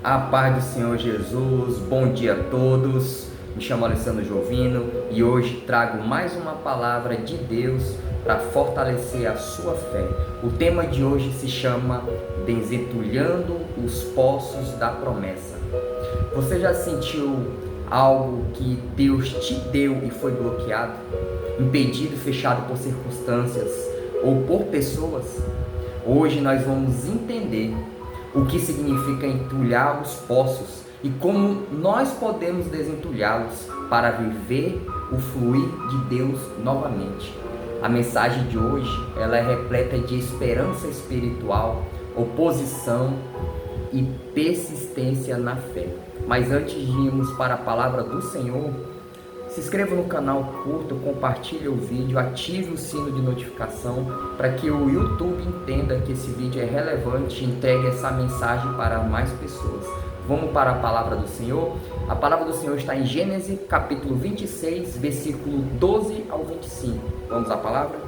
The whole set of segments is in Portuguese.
A paz do Senhor Jesus, bom dia a todos. Me chamo Alessandro Jovino e hoje trago mais uma palavra de Deus para fortalecer a sua fé. O tema de hoje se chama Desentulhando os Poços da Promessa. Você já sentiu algo que Deus te deu e foi bloqueado, impedido, fechado por circunstâncias ou por pessoas? Hoje nós vamos entender o que significa entulhar os poços e como nós podemos desentulhá-los para viver o fluir de Deus novamente. A mensagem de hoje, ela é repleta de esperança espiritual, oposição e persistência na fé. Mas antes de irmos para a palavra do Senhor, se inscreva no canal, curta, compartilhe o vídeo, ative o sino de notificação para que o YouTube entenda que esse vídeo é relevante e entregue essa mensagem para mais pessoas. Vamos para a palavra do Senhor? A palavra do Senhor está em Gênesis capítulo 26, versículo 12 ao 25. Vamos à palavra?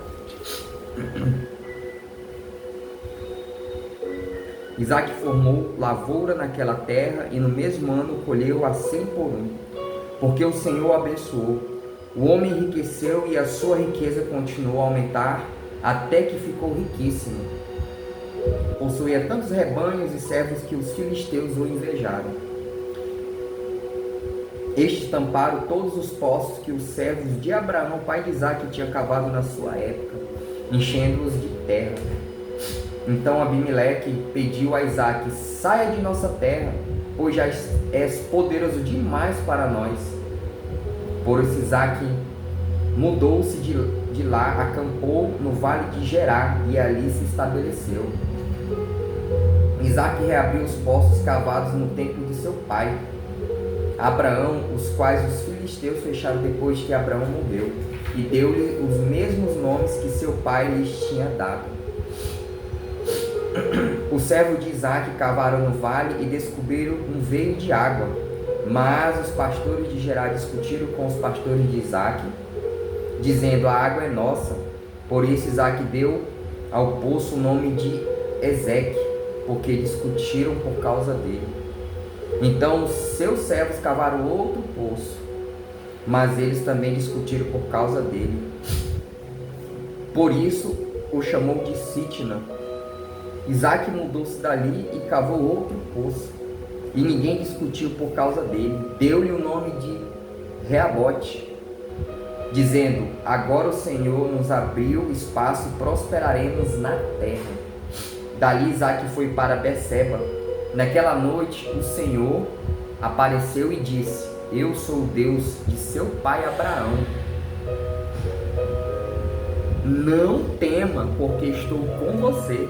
Isaac formou lavoura naquela terra e no mesmo ano colheu a 100 por um. Porque o Senhor o abençoou. O homem enriqueceu e a sua riqueza continuou a aumentar até que ficou riquíssimo. Possuía tantos rebanhos e servos que os filisteus o invejaram. Estes tamparam todos os poços que os servos de Abraão, pai de Isaque, tinham cavado na sua época, enchendo-os de terra. Então Abimeleque pediu a Isaque: saia de nossa terra, pois já és poderoso demais para nós. Por isso Isaque mudou-se de lá, acampou no vale de Gerar e ali se estabeleceu. Isaque reabriu os poços cavados no templo de seu pai, Abraão, os quais os filisteus fecharam depois que Abraão morreu, e deu-lhe os mesmos nomes que seu pai lhes tinha dado. O servo de Isaque cavaram no vale e descobriram um veio de água. Mas os pastores de Gerar discutiram com os pastores de Isaque, dizendo: a água é nossa. Por isso Isaque deu ao poço o nome de Ezeque, porque discutiram por causa dele. Então os seus servos cavaram outro poço, mas eles também discutiram por causa dele. Por isso o chamou de Sitna. Isaque mudou-se dali e cavou outro poço, e ninguém discutiu por causa dele. Deu-lhe o nome de Reabote, dizendo: agora o Senhor nos abriu espaço e prosperaremos na terra. Dali Isaque foi para Beceba. Naquela noite o Senhor apareceu e disse: eu sou o Deus de seu pai Abraão. Não tema, porque estou com você.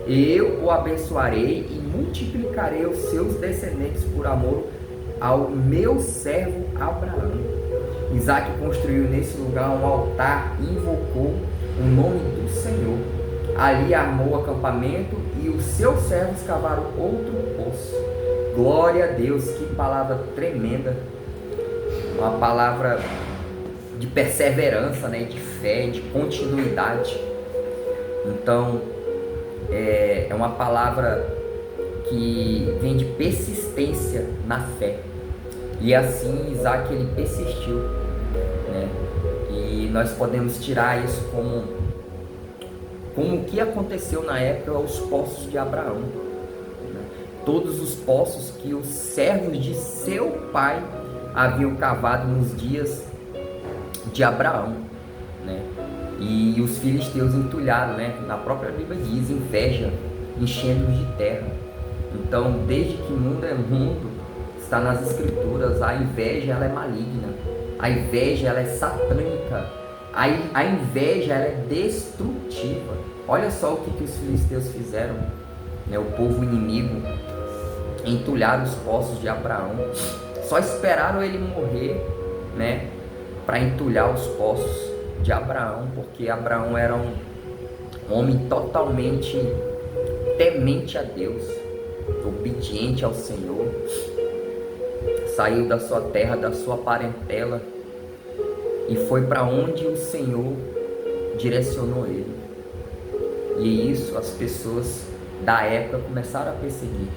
Eu o abençoarei e multiplicarei os seus descendentes por amor ao meu servo Abraão. Isaque construiu nesse lugar um altar e invocou o nome do Senhor. Ali armou acampamento e os seus servos cavaram outro poço. Glória a Deus, que palavra tremenda. Uma palavra de perseverança, de fé, de continuidade. Então, é uma palavra que vem de persistência na fé. E assim Isaque ele persistiu, E nós podemos tirar isso como o que aconteceu na época aos poços de Abraão, Todos os poços que os servos de seu pai haviam cavado nos dias de Abraão, E os filisteus entulharam, Na própria Bíblia diz: inveja, enchendo-os de terra. Então, desde que mundo é mundo, está nas escrituras, a inveja ela é maligna, a inveja ela é satânica, a inveja ela é destrutiva. Olha só o que os filisteus fizeram, o povo inimigo, entulharam os poços de Abraão. Só esperaram ele morrer, para entulhar os poços de Abraão, porque Abraão era um homem totalmente temente a Deus, obediente ao Senhor. Saiu da sua terra, da sua parentela e foi para onde o Senhor direcionou ele. E isso as pessoas da época começaram a perseguir.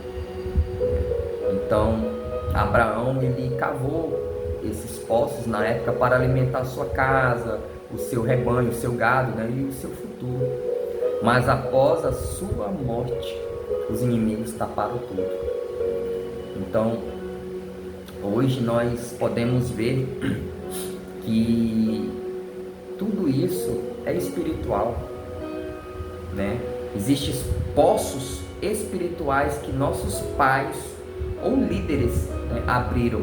Então, Abraão, ele cavou esses poços na época para alimentar a sua casa, o seu rebanho, o seu gado, né, e o seu futuro. Mas após a sua morte, os inimigos taparam tudo. Então, hoje nós podemos ver que tudo isso é espiritual, né? Existem poços espirituais que nossos pais ou líderes, né, abriram,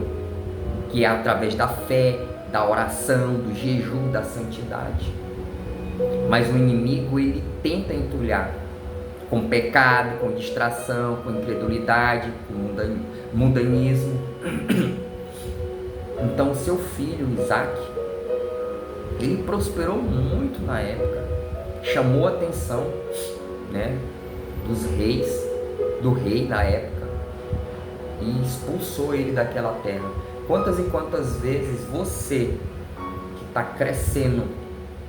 que é através da fé, da oração, do jejum, da santidade. Mas o inimigo, ele tenta entulhar com pecado, com distração, com incredulidade, com mundanismo. Então seu filho Isaac, ele prosperou muito na época, chamou a atenção, né, dos reis, do rei da época, e expulsou ele daquela terra. Quantas e quantas vezes você que está crescendo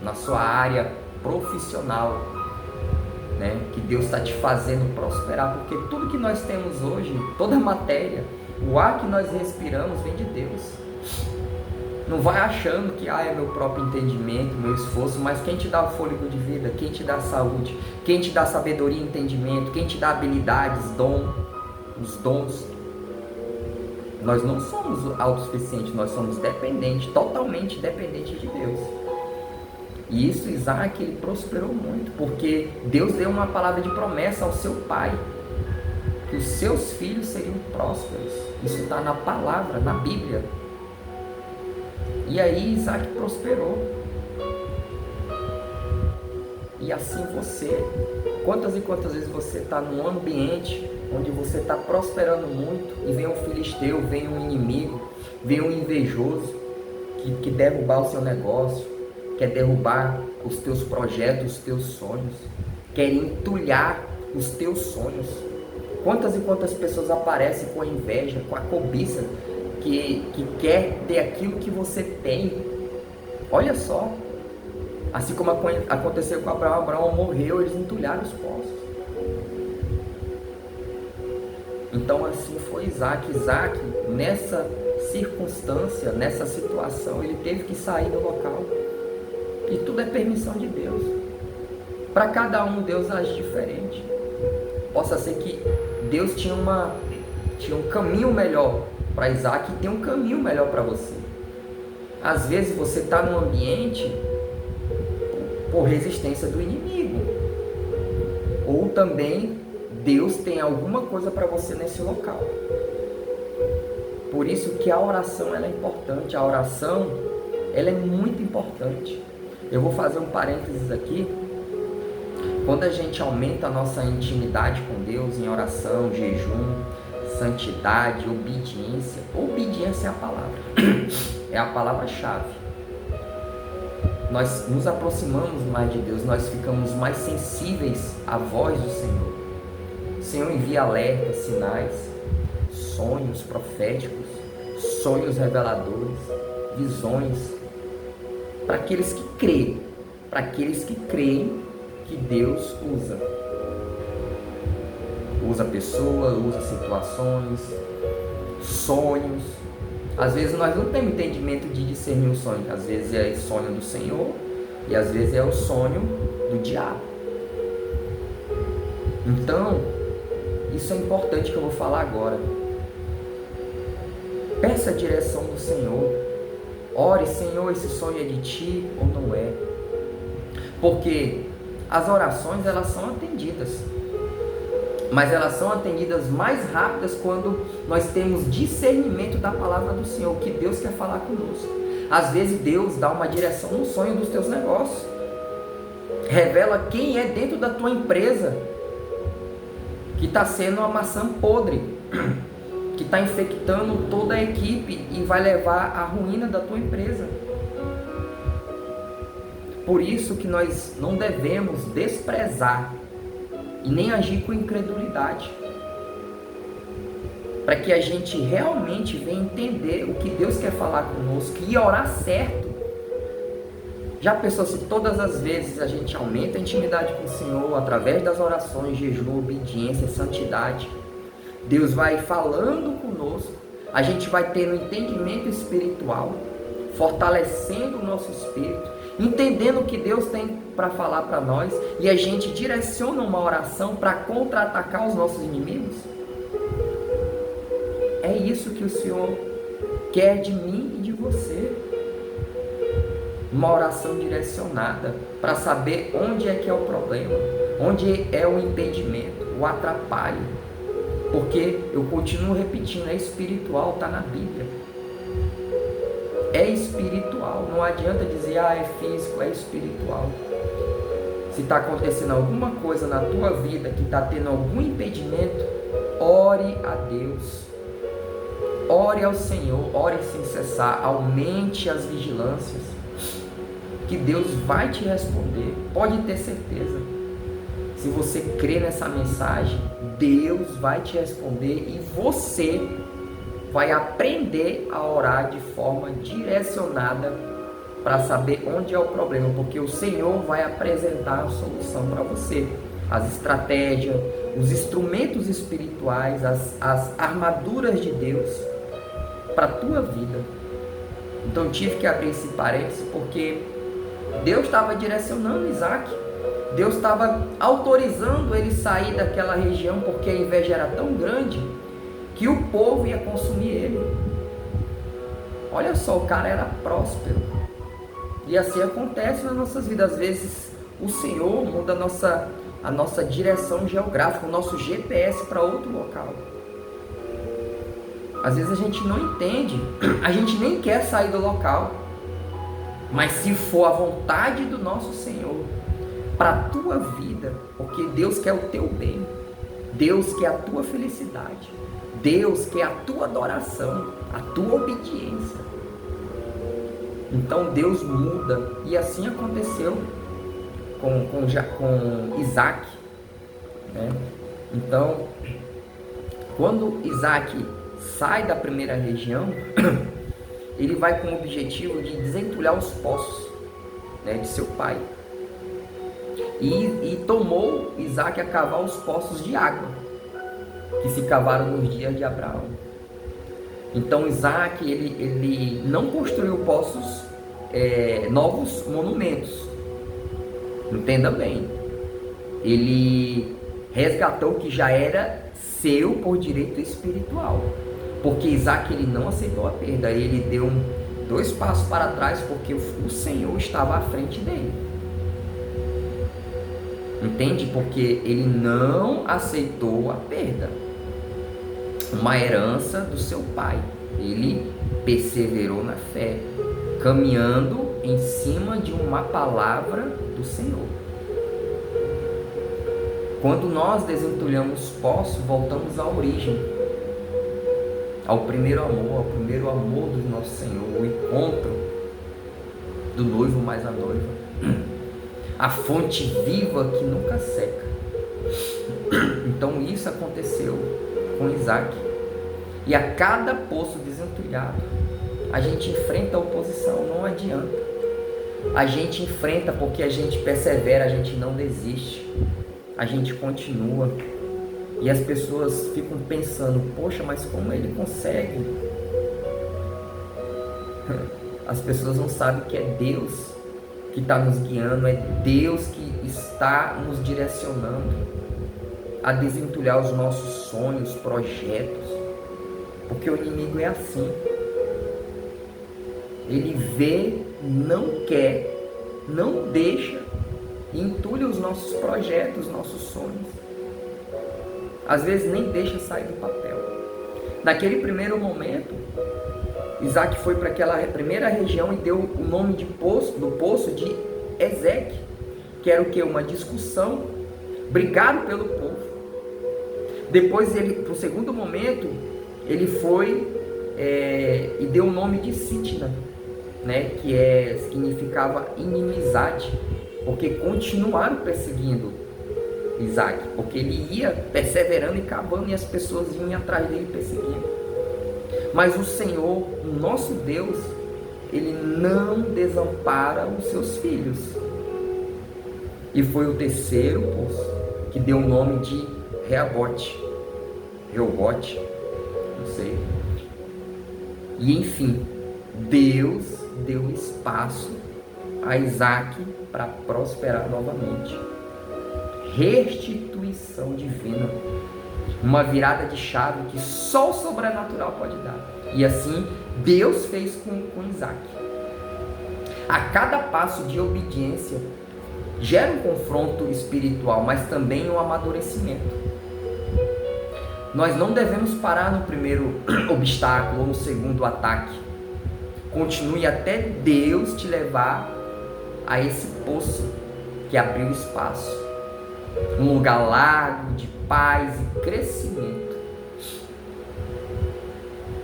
na sua área profissional, né, que Deus está te fazendo prosperar, porque tudo que nós temos hoje, toda a matéria, o ar que nós respiramos vem de Deus. Não vai achando que é meu próprio entendimento, meu esforço, mas quem te dá o fôlego de vida, quem te dá saúde, quem te dá sabedoria e entendimento, quem te dá habilidades, os dons. Nós não somos autossuficientes, nós somos dependentes, totalmente dependentes de Deus. E isso, Isaac, ele prosperou muito, porque Deus deu uma palavra de promessa ao seu pai, que os seus filhos seriam prósperos. Isso está na palavra, na Bíblia. E aí Isaac prosperou. E assim você, quantas e quantas vezes você está num ambiente onde você está prosperando muito e vem um filisteu, vem um inimigo, vem um invejoso que derrubar o seu negócio, quer derrubar os teus projetos, os teus sonhos, quer entulhar os teus sonhos. Quantas e quantas pessoas aparecem com a inveja, com a cobiça, que quer ter aquilo que você tem. Olha só, assim como aconteceu com Abraão, Abraão morreu, eles entulharam os poços. Então assim foi Isaac. Isaac, nessa circunstância, nessa situação, ele teve que sair do local. E tudo é permissão de Deus. Para cada um, Deus age diferente. Possa ser que Deus tinha um caminho melhor para Isaac e tem um caminho melhor para você. Às vezes você está num ambiente por resistência do inimigo. Ou também Deus tem alguma coisa para você nesse local. Por isso que a oração ela é importante. A oração ela é muito importante. Eu vou fazer um parênteses aqui. Quando a gente aumenta a nossa intimidade com Deus em oração, jejum, santidade, obediência. Obediência é a palavra. É a palavra-chave. Nós nos aproximamos mais de Deus, nós ficamos mais sensíveis à voz do Senhor. O Senhor envia alertas, sinais, sonhos proféticos, sonhos reveladores, visões, para aqueles que creem que Deus usa pessoas, usa situações, sonhos. Às vezes nós não temos entendimento de discernir o sonho. Às vezes é o sonho do Senhor e às vezes é o sonho do diabo. Então, isso é importante que eu vou falar agora. Peça a direção do Senhor. Ore, Senhor, esse sonho é de Ti ou não é? Porque as orações, elas são atendidas. Mas elas são atendidas mais rápidas quando nós temos discernimento da palavra do Senhor, o que Deus quer falar conosco. Às vezes Deus dá uma direção no sonho dos teus negócios. Revela quem é dentro da tua empresa que está sendo uma maçã podre, que está infectando toda a equipe e vai levar à ruína da tua empresa. Por isso que nós não devemos desprezar e nem agir com incredulidade, para que a gente realmente venha entender o que Deus quer falar conosco e orar certo. Já pensou se todas as vezes a gente aumenta a intimidade com o Senhor através das orações, jejum, obediência, santidade, Deus vai falando conosco, a gente vai tendo entendimento espiritual, fortalecendo o nosso espírito, entendendo o que Deus tem para falar para nós, e a gente direciona uma oração para contra-atacar os nossos inimigos. É isso que o Senhor quer de mim e de você. Uma oração direcionada para saber onde é que é o problema, onde é o impedimento, o atrapalho. Porque eu continuo repetindo, é espiritual, está na Bíblia. É espiritual, não adianta dizer, é físico, é espiritual. Se está acontecendo alguma coisa na tua vida, que está tendo algum impedimento, ore a Deus. Ore ao Senhor, ore sem cessar, aumente as vigilâncias, que Deus vai te responder, pode ter certeza. Se você crê nessa mensagem, Deus vai te responder e você vai aprender a orar de forma direcionada para saber onde é o problema, porque o Senhor vai apresentar a solução para você, as estratégias, os instrumentos espirituais, as armaduras de Deus para a tua vida. Então tive que abrir esse parênteses porque Deus estava direcionando Isaac. Deus estava autorizando ele sair daquela região porque a inveja era tão grande que o povo ia consumir ele. Olha só, o cara era próspero. E assim acontece nas nossas vidas. Às vezes o Senhor muda a nossa direção geográfica, o nosso GPS para outro local. Às vezes a gente não entende, a gente nem quer sair do local. Mas se for a vontade do nosso Senhor para a tua vida, porque Deus quer o teu bem, Deus quer a tua felicidade, Deus quer a tua adoração, a tua obediência. Então Deus muda, e assim aconteceu com Isaac, né? Então, quando Isaac sai da primeira região, ele vai com o objetivo de desentulhar os poços, né, de seu pai. E tomou Isaac a cavar os poços de água que se cavaram nos dias de Abraão. Então Isaac ele não construiu poços, novos monumentos. Entenda bem. Ele resgatou o que já era seu por direito espiritual. Porque Isaac ele não aceitou a perda. Ele deu 2 passos para trás porque o Senhor estava à frente dele. Entende? Porque ele não aceitou a perda. Uma herança do seu pai. Ele perseverou na fé, caminhando em cima de uma palavra do Senhor. Quando nós desentulhamos poços, voltamos à origem, ao primeiro amor do nosso Senhor, o encontro do noivo mais a noiva, a fonte viva que nunca seca. Então isso aconteceu com Isaac. E a cada poço desentulhado, a gente enfrenta a oposição, não adianta. A gente enfrenta porque a gente persevera, a gente não desiste, a gente continua. E as pessoas ficam pensando, poxa, mas como ele consegue? As pessoas não sabem que é Deus que está nos guiando, é Deus que está nos direcionando a desentulhar os nossos sonhos, projetos. Porque o inimigo é assim. Ele vê, não quer, não deixa, e entulha os nossos projetos, os nossos sonhos. Às vezes nem deixa sair do papel. Naquele primeiro momento, Isaac foi para aquela primeira região e deu o nome do poço de Ezeque, que era o que? Uma discussão, brigaram pelo povo. Depois ele, para o segundo momento, ele foi e deu o nome de Sitna, né, que significava inimizade, porque continuaram perseguindo Isaac, porque ele ia perseverando e cavando e as pessoas iam atrás dele perseguindo. Mas o Senhor, o nosso Deus, ele não desampara os seus filhos. E foi o terceiro poço que deu o nome de Reabote. Reobote, não sei. E enfim, Deus deu espaço a Isaac para prosperar novamente. Restituição divina. Uma virada de chave que só o sobrenatural pode dar. E assim Deus fez com Isaac. A cada passo de obediência gera um confronto espiritual, mas também um amadurecimento. Nós não devemos parar no primeiro obstáculo ou no segundo ataque. Continue até Deus te levar a esse poço que abriu espaço. Um lugar largo de paz e crescimento.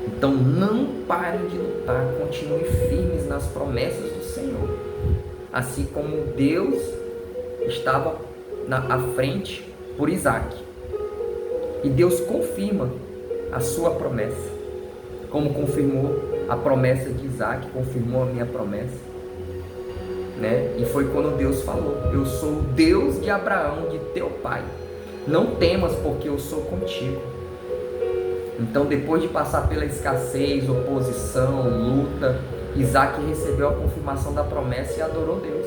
Então não parem de lutar, continue firmes nas promessas do Senhor. Assim como Deus estava à frente por Isaac. E Deus confirma a sua promessa. Como confirmou a promessa de Isaac, confirmou a minha promessa. Né? E foi quando Deus falou: eu sou o Deus de Abraão, de teu pai. Não temas, porque eu sou contigo. Então, depois de passar pela escassez, oposição, luta, Isaac recebeu a confirmação da promessa e adorou Deus.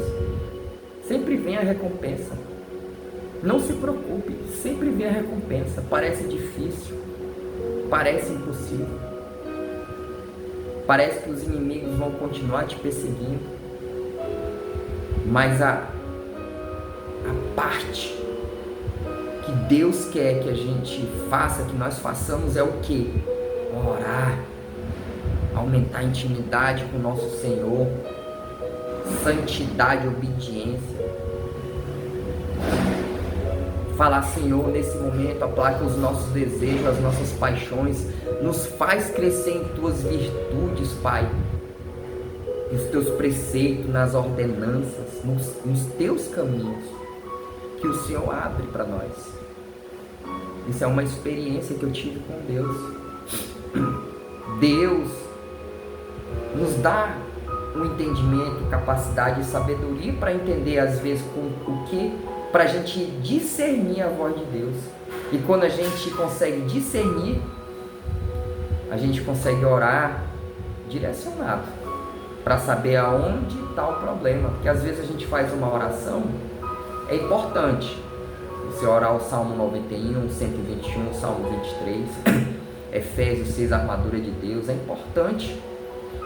Sempre vem a recompensa. Não se preocupe, sempre vem a recompensa. Parece difícil, parece impossível, parece que os inimigos vão continuar te perseguindo, mas a parte que Deus quer que a gente faça, que nós façamos, é o quê? Orar, aumentar a intimidade com o nosso Senhor, santidade, obediência. Falar: Senhor, nesse momento aplaca os nossos desejos, as nossas paixões, nos faz crescer em tuas virtudes, Pai, nos teus preceitos, nas ordenanças, nos teus caminhos que o Senhor abre para nós. Isso é uma experiência que eu tive com Deus. Deus nos dá um entendimento, capacidade e sabedoria para entender, às vezes, com o que, para a gente discernir a voz de Deus. E quando a gente consegue discernir, a gente consegue orar direcionado para saber aonde está o problema. Porque às vezes a gente faz uma oração, é importante você orar o Salmo 91, 121, Salmo 23, Efésios 6, a armadura de Deus, é importante.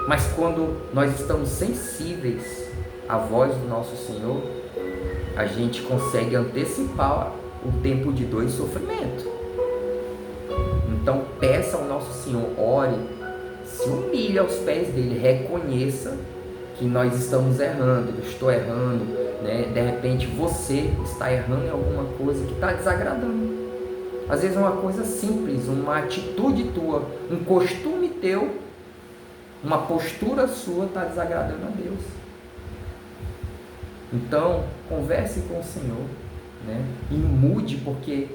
Mas quando nós estamos sensíveis à voz do nosso Senhor, a gente consegue antecipar o tempo de dor e sofrimento. Então peça ao nosso Senhor, ore, se humilhe aos pés dele, reconheça que nós estamos errando, eu estou errando, né? De repente você está errando em alguma coisa que está desagradando. Às vezes é uma coisa simples, uma atitude tua, um costume teu, uma postura sua está desagradando a Deus. Então converse com o Senhor, né? E mude, porque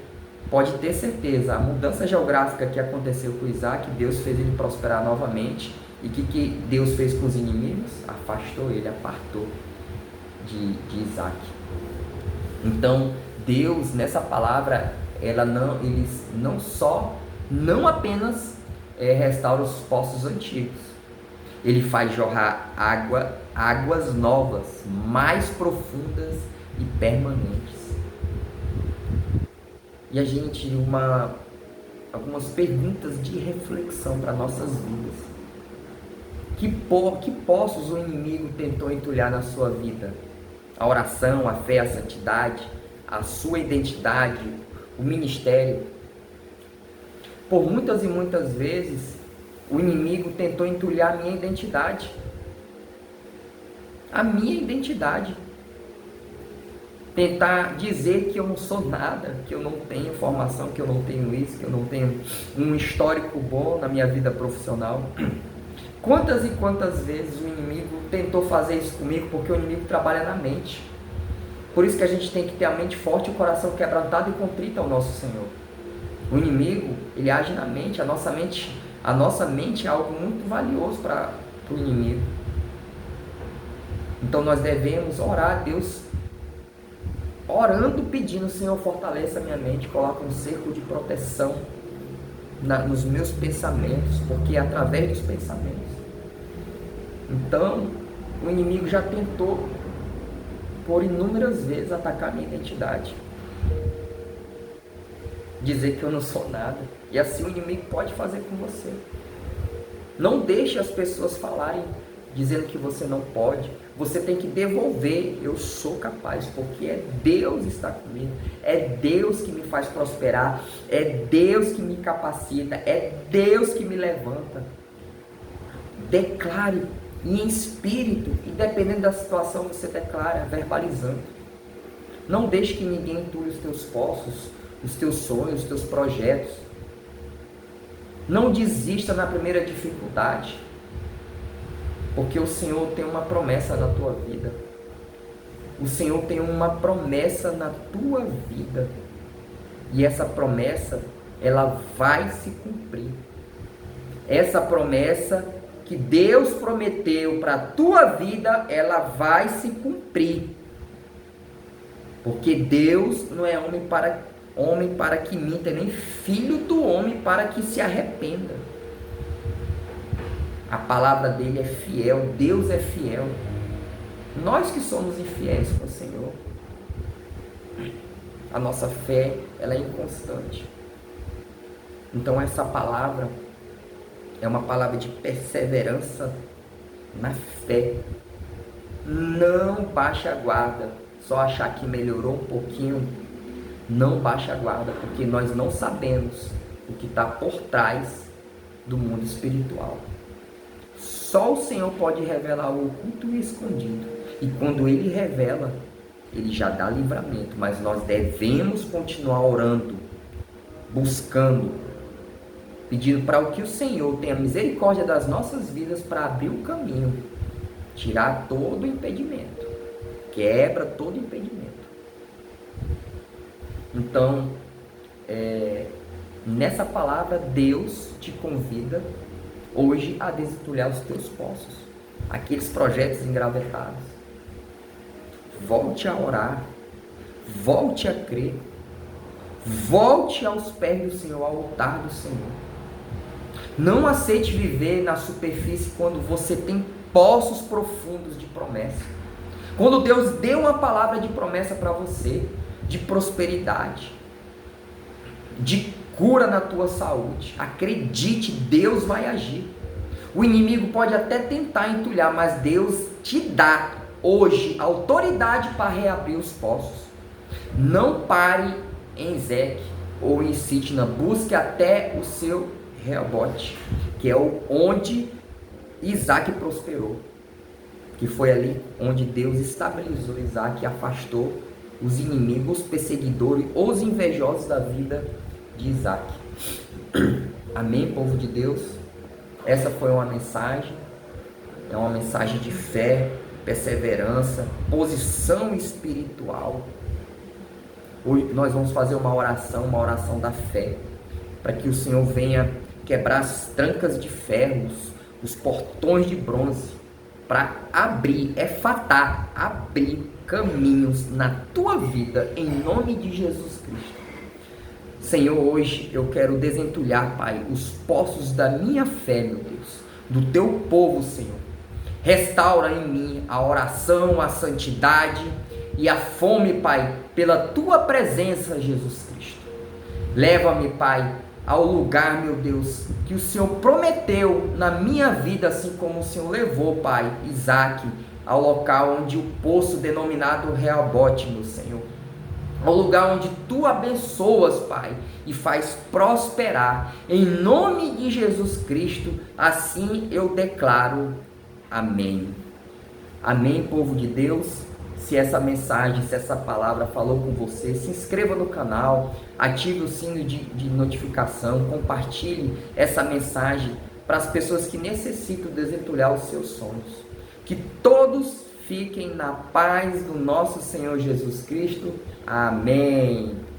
pode ter certeza, a mudança geográfica que aconteceu com Isaac, Deus fez ele prosperar novamente. E o que Deus fez com os inimigos? Afastou ele, apartou de Isaac. Então Deus, nessa palavra, eles não apenas restaura os poços antigos, ele faz jorrar águas novas, mais profundas e permanentes. E a gente, algumas perguntas de reflexão para nossas vidas. Que poços o inimigo tentou entulhar na sua vida? A oração, a fé, a santidade, a sua identidade, o ministério. Por muitas e muitas vezes, o inimigo tentou entulhar a minha identidade. A minha identidade. Tentar dizer que eu não sou nada, que eu não tenho formação, que eu não tenho isso, que eu não tenho um histórico bom na minha vida profissional. Quantas e quantas vezes o inimigo tentou fazer isso comigo, porque o inimigo trabalha na mente. Por isso que a gente tem que ter a mente forte e o coração quebrantado e contrito ao nosso Senhor. O inimigo, ele age na mente, a nossa mente é algo muito valioso para o inimigo. Então nós devemos orar a Deus, orando, pedindo: Senhor, fortaleça a minha mente, coloca um cerco de proteção nos meus pensamentos, porque é através dos pensamentos. Então, o inimigo já tentou, por inúmeras vezes, atacar a minha identidade. Dizer que eu não sou nada. E assim o inimigo pode fazer com você. Não deixe as pessoas falarem, dizendo que você não pode. Você tem que devolver: eu sou capaz, porque é Deus que está comigo. É Deus que me faz prosperar. É Deus que me capacita. É Deus que me levanta. Declare em espírito, e dependendo da situação você declara, verbalizando. Não deixe que ninguém entulhe os teus poços, os teus sonhos, os teus projetos. Não desista na primeira dificuldade, porque o Senhor tem uma promessa na tua vida. O Senhor tem uma promessa na tua vida, e essa promessa, ela vai se cumprir. Essa promessa que Deus prometeu para a tua vida, ela vai se cumprir. Porque Deus não é homem para que minta, nem filho do homem para que se arrependa. A palavra dele é fiel, Deus é fiel. Nós que somos infiéis com o Senhor, a nossa fé, ela é inconstante. Então essa palavra é uma palavra de perseverança na fé. Não baixe a guarda, só achar que melhorou um pouquinho. Não baixe a guarda, porque nós não sabemos o que está por trás do mundo espiritual. Só o Senhor pode revelar o oculto e o escondido. E quando Ele revela, Ele já dá livramento. Mas nós devemos continuar orando, buscando, pedindo para que o Senhor tenha misericórdia das nossas vidas para abrir o caminho, tirar todo o impedimento, quebra todo o impedimento. Então, nessa palavra, Deus te convida hoje a desentulhar os teus poços, aqueles projetos engravetados. Volte a orar, volte a crer, volte aos pés do Senhor, ao altar do Senhor. Não aceite viver na superfície quando você tem poços profundos de promessa. Quando Deus deu uma palavra de promessa para você, de prosperidade, de cura na tua saúde, acredite, Deus vai agir. O inimigo pode até tentar entulhar, mas Deus te dá hoje autoridade para reabrir os poços. Não pare em Ezeque ou em Sitna, busque até o seu Reobote, que é onde Isaac prosperou, que foi ali onde Deus estabilizou Isaac e afastou os inimigos, os perseguidores, os invejosos da vida de Isaac. Amém, povo de Deus? Essa foi uma mensagem, é uma mensagem de fé, perseverança, posição espiritual. Hoje nós vamos fazer uma oração da fé, para que o Senhor venha quebrar as trancas de ferros, os portões de bronze, para abrir, abrir caminhos na tua vida, em nome de Jesus Cristo. Senhor, hoje eu quero desentulhar, Pai, os poços da minha fé, meu Deus, do teu povo, Senhor. Restaura em mim a oração, a santidade e a fome, Pai, pela tua presença, Jesus Cristo. Leva-me, Pai, ao lugar, meu Deus, que o Senhor prometeu na minha vida, assim como o Senhor levou, Pai, Isaac, ao local onde o poço denominado Reobote, meu Senhor. Ao lugar onde tu abençoas, Pai, e faz prosperar. Em nome de Jesus Cristo, assim eu declaro. Amém. Amém, povo de Deus. Se essa mensagem, se essa palavra falou com você, se inscreva no canal, ative o sino de notificação, compartilhe essa mensagem para as pessoas que necessitam desentulhar os seus sonhos. Que todos fiquem na paz do nosso Senhor Jesus Cristo. Amém.